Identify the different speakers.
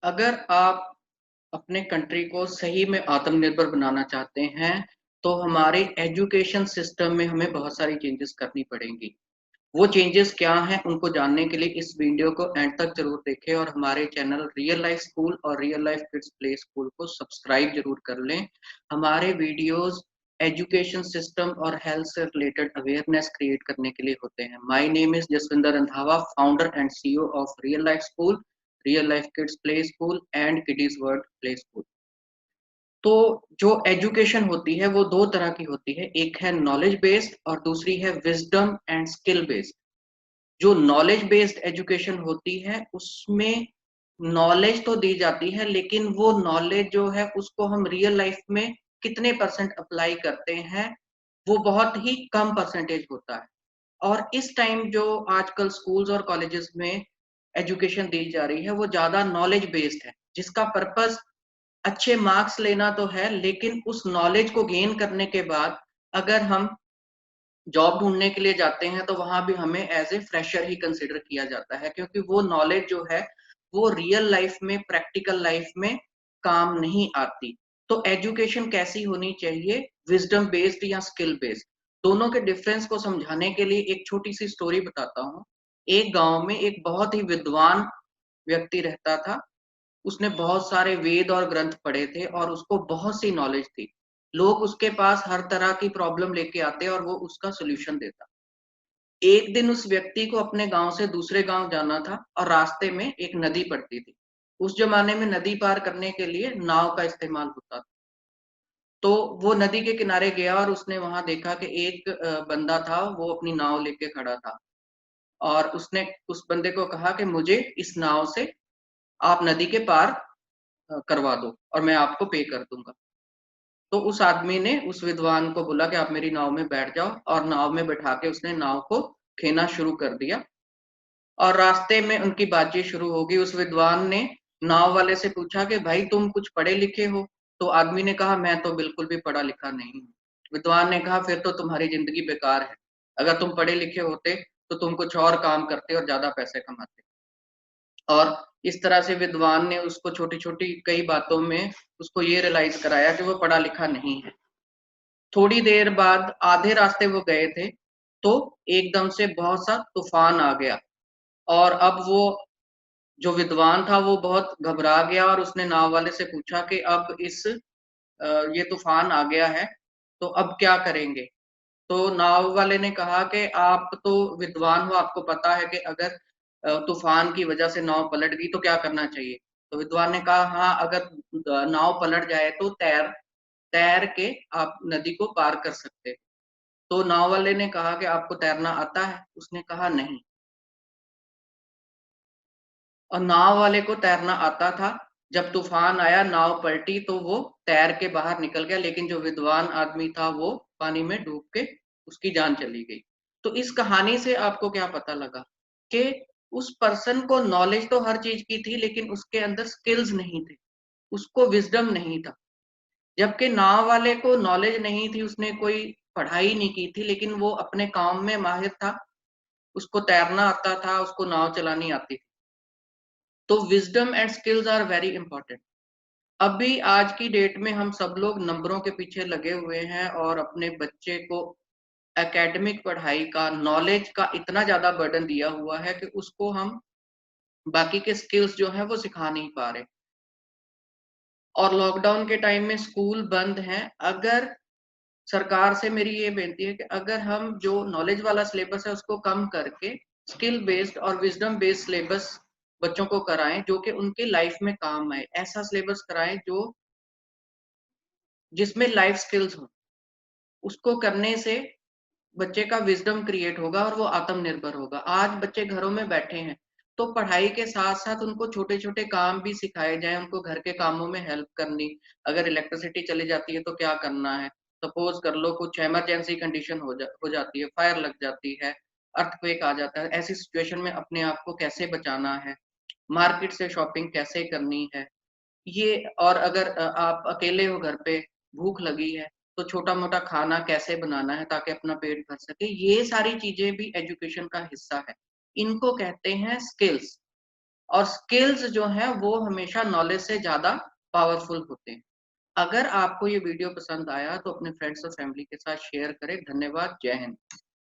Speaker 1: अगर आप अपने कंट्री को सही में आत्मनिर्भर बनाना चाहते हैं, तो हमारे एजुकेशन सिस्टम में हमें बहुत सारी चेंजेस करनी पड़ेंगी। वो चेंजेस क्या हैं, उनको जानने के लिए इस वीडियो को एंड तक ज़रूर देखें और हमारे चैनल रियल लाइफ स्कूल और real life kids play school को सब्सक्राइब ज़रूर कर लें। हमारे वीडियोज़ एजुकेशन सिस्टम और हेल्थ से रिलेटेड अवेयरनेस क्रिएट करने के लिए होते हैं। My name is Jaswinder Randhawa, founder and CEO of real life school, real life kids play school and kiddies world play school. तो जो एजुकेशन होती है वो 2 तरह की होती है, एक है नॉलेज बेस्ड और दूसरी है विज़डम एंड स्किल बेस्ड। जो नॉलेज बेस्ड एजुकेशन होती है उसमें नॉलेज तो दी जाती है, लेकिन वो नॉलेज जो है उसको हम रियल लाइफ में कितने परसेंट अप्लाई करते हैं, वो बहुत ही कम परसेंटेज होता है। और इस टाइम जो आजकल स्कूल्स और कॉलेजेस में एजुकेशन दी जा रही है वो ज़्यादा नॉलेज बेस्ड है, जिसका पर्पस अच्छे मार्क्स लेना तो है, लेकिन उस नॉलेज को गेन करने के बाद अगर हम जॉब ढूँढने के लिए जाते हैं तो वहाँ भी हमें as a fresher he consider किया जाता है, क्योंकि वो नॉलेज जो है वो रियल लाइफ में, प्रैक्टिकल लाइफ में काम नहीं आती। तो एजुकेशन कैसी होनी चाहिए, विज़डम बेस्ड या स्किल बेस्ड? दोनों के डिफरेंस को समझाने के लिए एक छोटी-सी स्टोरी बताता हूँ। एक गाँव में एक बहुत ही विद्वान व्यक्ति रहता था। उसने बहुत सारे वेद और ग्रंथ पढ़े थे और उसको बहुत सी नॉलेज थी। लोग उसके पास हर तरह की प्रॉब्लम लेके आते और वो उसका सॉल्यूशन देता। एक दिन उस व्यक्ति को अपने गाँव से दूसरे गाँव जाना था और रास्ते में एक नदी पड़ती थी। उस ज़माने में नदी पार करने के लिए नाव का इस्तेमाल होता था। तो वो नदी के किनारे गया और उसने वहाँ देखा कि एक बंदा था, वो अपनी नाव लेके खड़ा था और उसने उस बंदे को कहा कि मुझे इस नाव से आप नदी के पार करवा दो और मैं आपको पे कर दूँगा। तो उस आदमी ने उस विद्वान को बोला कि आप मेरी नाव में बैठ जाओ और नाव में बैठा के उसने नाव को खेना शुरू कर दिया और रास्ते में उनकी बातचीत शुरू हो गई। उस विद्वान ने नाव वाले से पूछा कि भाई तुम कुछ पढ़े लिखे हो? तो आदमी ने कहा मैं तो बिल्कुल भी पढ़ा लिखा नहीं हूँ। विद्वान ने कहा फिर तो तुम्हारी ज़िंदगी बेकार है। अगर तुम पढ़े लिखे होते तो तुम कुछ और काम करते और ज़्यादा पैसे कमाते। और इस तरह से विद्वान ने उसको छोटी-छोटी कई बातों में उसको ये रियलाइज़ कराया कि वो पढ़ा लिखा नहीं है। थोड़ी देर बाद आधे रास्ते वो गए थे, तो एकदम से बहुत सा तूफ़ान आ गया और अब वो जो विद्वान था वो बहुत घबरा गया और उसने नाव वाले से पूछा कि अब ये तूफ़ान आ गया है, तो अब क्या करेंगे? तो नाव वाले ने कहा कि आप तो विद्वान हो, आपको पता है कि अगर तूफ़ान की वज़ह से नाव पलट गई तो क्या करना चाहिए? तो विद्वान ने कहा हाँ, अगर नाव पलट जाए तो तैर के आप नदी को पार कर सकते हैं। तो नाव वाले ने कहा कि आपको तैरना आता है? उसने कहा नहीं। और नाव वाले को तैरना आता था। जब तूफ़ान आया, नाव पलटी तो वो तैर के बाहर निकल गया, लेकिन जो विद्वान आदमी था वो पानी में डूब के उसकी जान चली गई। तो इस कहानी से आपको क्या पता लगा कि उस पर्सन को नॉलेज तो हर चीज़ की थी, लेकिन उसके अंदर स्किल्स नहीं थे, उसको विज़डम नहीं था। जबकि नाव वाले को नॉलेज नहीं थी, उसने कोई पढ़ाई नहीं की थी, लेकिन वो अपने काम में माहिर था, उसको तैरना आता था, उसको नाव चलानी आती थी। तो wisdom and skills are very important. अभी आज की डेट में हम सब लोग नंबरों के पीछे लगे हुए हैं और अपने बच्चे को एकेडमिक पढ़ाई का, नॉलेज का इतना ज़्यादा बर्डन दिया हुआ है कि उसको हम बाकी के स्किल्स जो हैं वो सिखा नहीं पा रहे। और लॉकडाउन के टाइम में स्कूल बंद हैं। अगर सरकार से मेरी ये बेनती है कि अगर हम जो नॉलेज वाला सिलेबस है उसको कम करके स्किल बेस्ड और विज़डम बेस्ड सिलेबस बच्चों को कराएँ, जो कि उनके लाइफ में काम आए। ऐसा सिलेबस कराएँ जो जिसमें लाइफ स्किल्स हों। उसको करने से बच्चे का विज़डम क्रिएट होगा और वो आत्मनिर्भर होगा। आज बच्चे घरों में बैठे हैं, तो पढ़ाई के साथ-साथ उनको छोटे-छोटे काम भी सिखाए जाएँ, उनको घर के कामों में हेल्प करनी। अगर इलेक्ट्रिसिटी चली जाती है तो क्या करना है? सपोज़ कर लो कुछ इमरजेंसी कंडीशन हो जाती है, फायर लग जाती है, अर्थक्वेक आ जाता है, ऐसी सिचुएशन में अपने आप को कैसे बचाना है? मार्केट से शॉपिंग कैसे करनी है? ये और अगर आप अकेले हो घर पे, भूख लगी है, तो छोटा-मोटा खाना कैसे बनाना है ताकि अपना पेट भर सके, ये सारी चीज़ें भी एजुकेशन का हिस्सा है। इनको कहते हैं स्किल्स। और स्किल्स जो हैं वो हमेशा नॉलेज से ज़्यादा पावरफुल होते हैं। अगर आपको ये वीडियो पसंद आया तो अपने फ्रेंड्स और फैमिली के साथ शेयर करें। धन्यवाद। जय हिंद।